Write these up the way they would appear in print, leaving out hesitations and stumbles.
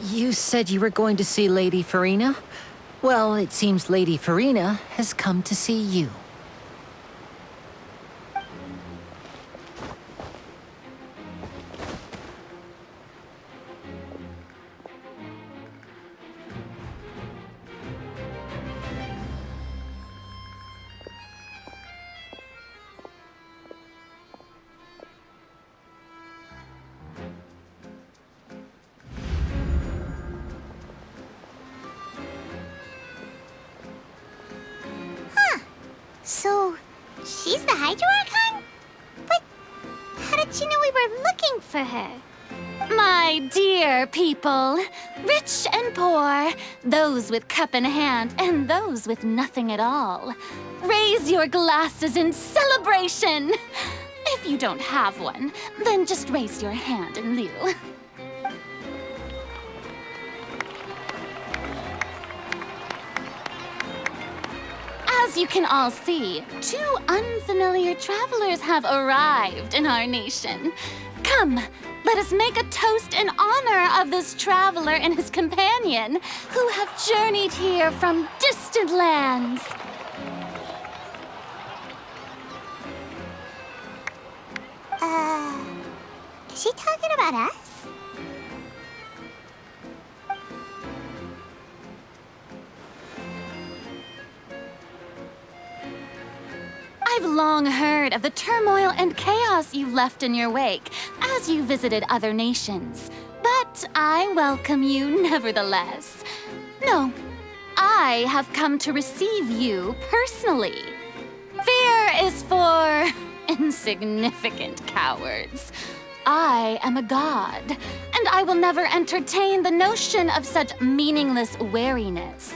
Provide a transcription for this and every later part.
You said you were going to see Lady Furina? Well, it seems Lady Furina has come to see you. So, she's the Hydro Archon? But how did she know we were looking for her? My dear people, rich and poor, those with cup in hand and those with nothing at all, raise your glasses in celebration. If you don't have one, then just raise your hand in lieu. As you can all see, two unfamiliar travelers have arrived in our nation. Come, let us make a toast in honor of this traveler and his companion who have journeyed here from distant lands. Is she talking about us? I've long heard of the turmoil and chaos you've left in your wake as you visited other nations. But I welcome you nevertheless. No, I have come to receive you personally. Fear is for insignificant cowards. I am a god, and I will never entertain the notion of such meaningless wariness.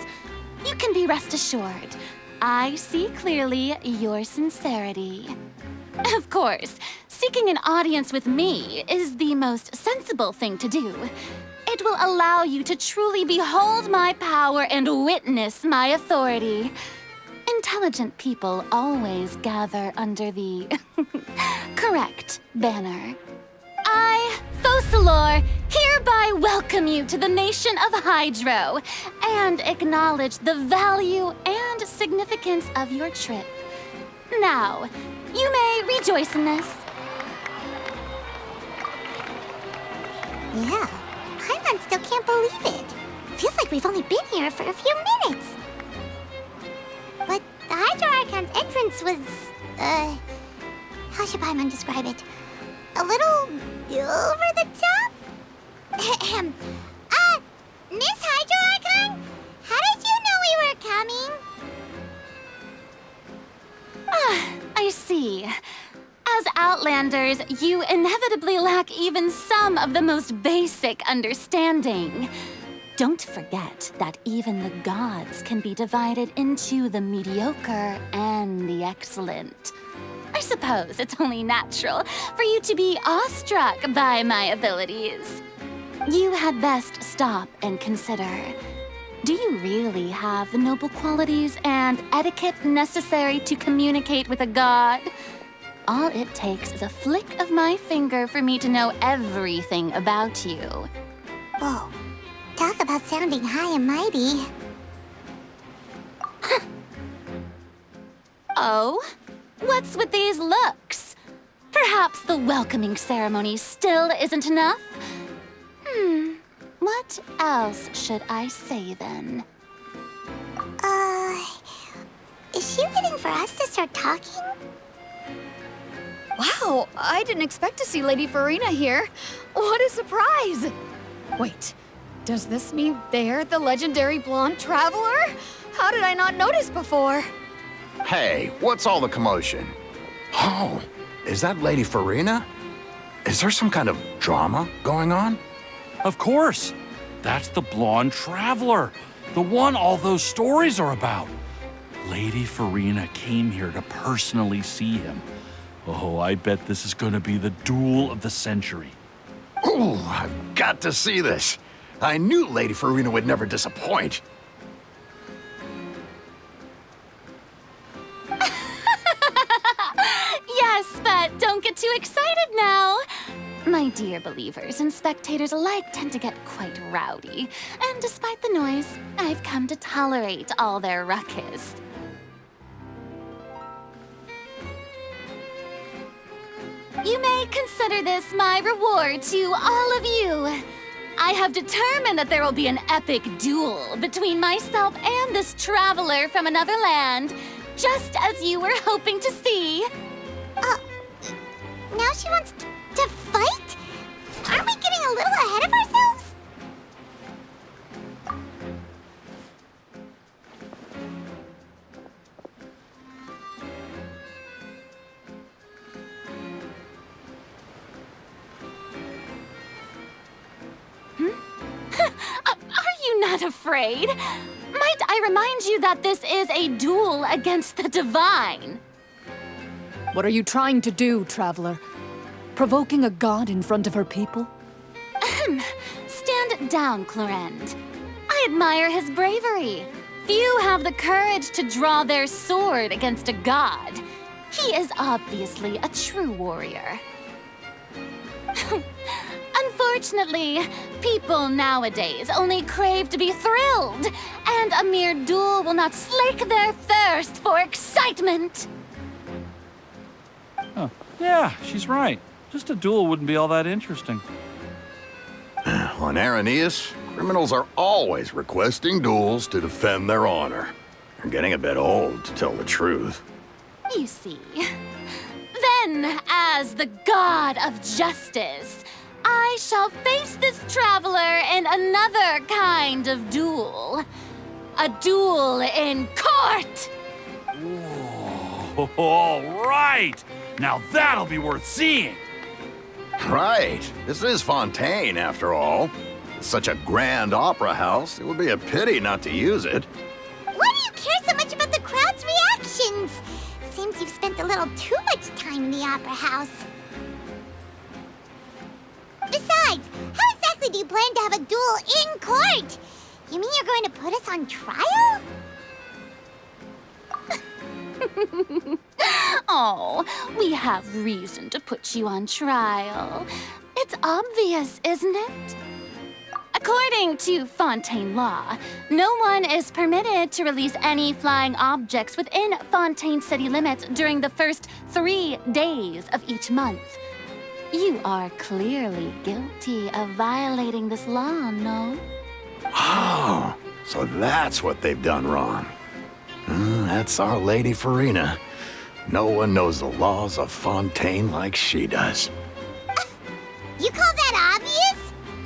You can be rest assured. I see clearly your sincerity. Of course, seeking an audience with me is the most sensible thing to do. It will allow you to truly behold my power and witness my authority. Intelligent people always gather under the correct banner. I, Focalor, hereby welcome you to the nation of Hydro and acknowledge the value and significance of your trip. Now, you may rejoice in this. Yeah, Paimon still can't believe it. Feels like we've only been here for a few minutes. But the Hydro Archon's entrance was, how should Paimon describe it? A little over the top? Ahem. Miss Hydro Archon? How did you know we were coming? I see. As Outlanders, you inevitably lack even some of the most basic understanding. Don't forget that even the gods can be divided into the mediocre and the excellent. I suppose it's only natural for you to be awestruck by my abilities. You had best stop and consider. Do you really have the noble qualities and etiquette necessary to communicate with a god? All it takes is a flick of my finger for me to know everything about you. Whoa, talk about sounding high and mighty. Oh? What's with these looks? Perhaps the welcoming ceremony still isn't enough? What else should I say then? Is she waiting for us to start talking? Wow, I didn't expect to see Lady Furina here. What a surprise! Wait, does this mean they're the legendary blonde traveler? How did I not notice before? Hey, what's all the commotion? Oh, is that Lady Furina? Is there some kind of drama going on? Of course. That's the blonde traveler, the one all those stories are about. Lady Furina came here to personally see him. Oh, I bet this is going to be the duel of the century. Oh, I've got to see this. I knew Lady Furina would never disappoint. Yes, but don't get too excited now. My dear believers and spectators alike tend to get quite rowdy, and despite the noise, I've come to tolerate all their ruckus. You may consider this my reward to all of you. I have determined that there will be an epic duel between myself and this traveler from another land, just as you were hoping to see. Now she wants to fight? Aren't we getting a little ahead of ourselves? Are you not afraid? Might I remind you that this is a duel against the divine? What are you trying to do, traveler? Provoking a god in front of her people? Stand down, Clorend. I admire his bravery. Few have the courage to draw their sword against a god. He is obviously a true warrior. Unfortunately, people nowadays only crave to be thrilled, and a mere duel will not slake their thirst for excitement. Oh, yeah, she's right. Just a duel wouldn't be all that interesting. On Araneus, criminals are always requesting duels to defend their honor. They're getting a bit old, to tell the truth. You see. Then, as the god of justice, I shall face this traveler in another kind of duel. A duel in court! Whoa, all right! Now that'll be worth seeing! Right. This is Fontaine, after all. Such a grand opera house, it would be a pity not to use it. Why do you care so much about the crowd's reactions? Seems you've spent a little too much time in the opera house. Besides, how exactly do you plan to have a duel in court? You mean you're going to put us on trial? Oh, we have reason to put you on trial. It's obvious, isn't it? According to Fontaine law, no one is permitted to release any flying objects within Fontaine city limits during the first 3 days of each month. You are clearly guilty of violating this law, no? Oh, so that's what they've done wrong. That's our Lady Furina. No one knows the laws of Fontaine like she does. You call that obvious?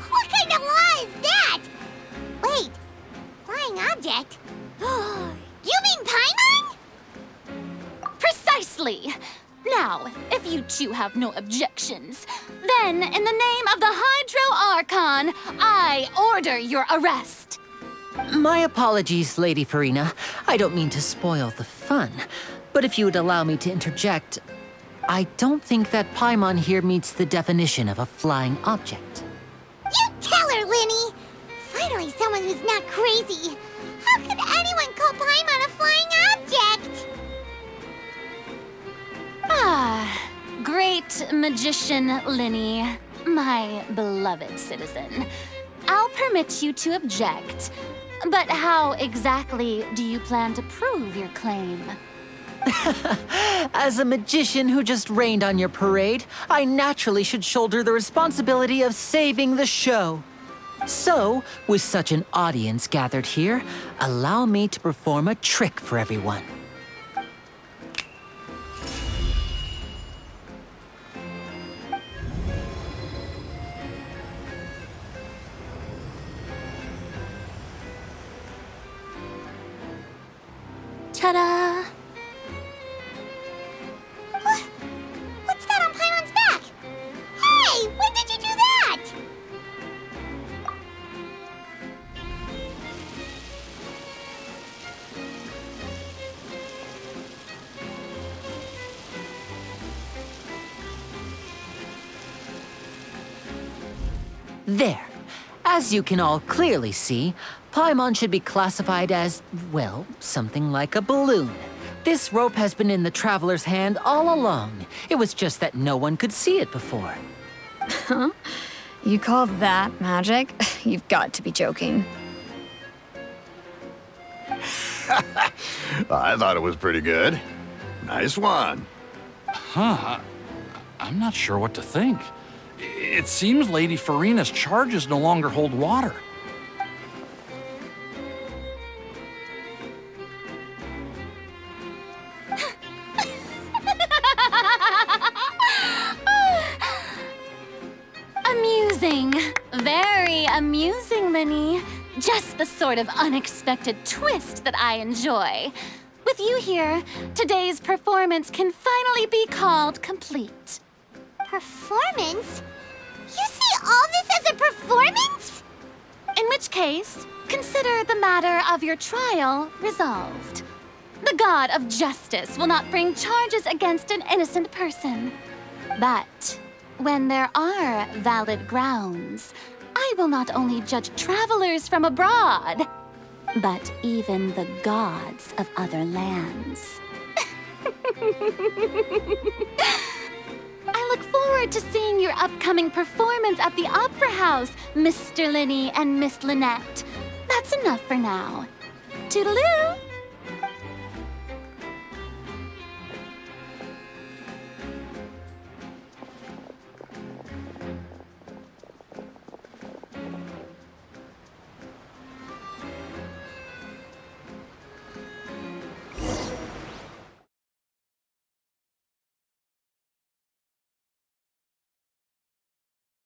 What kind of law is that? Wait, flying object? You mean Paimon? Precisely! Now, if you two have no objections, then in the name of the Hydro Archon, I order your arrest. My apologies, Lady Furina. I don't mean to spoil the fun, but if you would allow me to interject, I don't think that Paimon here meets the definition of a flying object. You tell her, Linny! Finally someone who's not crazy. How could anyone call Paimon a flying object? Ah, great magician Linny, my beloved citizen. I'll permit you to object, but how exactly do you plan to prove your claim? As a magician who just rained on your parade, I naturally should shoulder the responsibility of saving the show. So, with such an audience gathered here, allow me to perform a trick for everyone. Ta-da! What's that on Paimon's back? Hey, when did you do that? There. As you can all clearly see, Paimon should be classified as, well, something like a balloon. This rope has been in the traveler's hand all along. It was just that no one could see it before. Huh? You call that magic? You've got to be joking. I thought it was pretty good. Nice one. Huh? I'm not sure what to think. It seems Lady Furina's charges no longer hold water. Amusing. Very amusing, Linny. Just the sort of unexpected twist that I enjoy. With you here, today's performance can finally be called complete. Performance? You see all this as a performance? In which case, consider the matter of your trial resolved. The god of justice will not bring charges against an innocent person. But when there are valid grounds, I will not only judge travelers from abroad, but even the gods of other lands. I look forward to seeing your upcoming performance at the Opera House, Mr. Linny and Miss Lynette. That's enough for now. Toodaloo!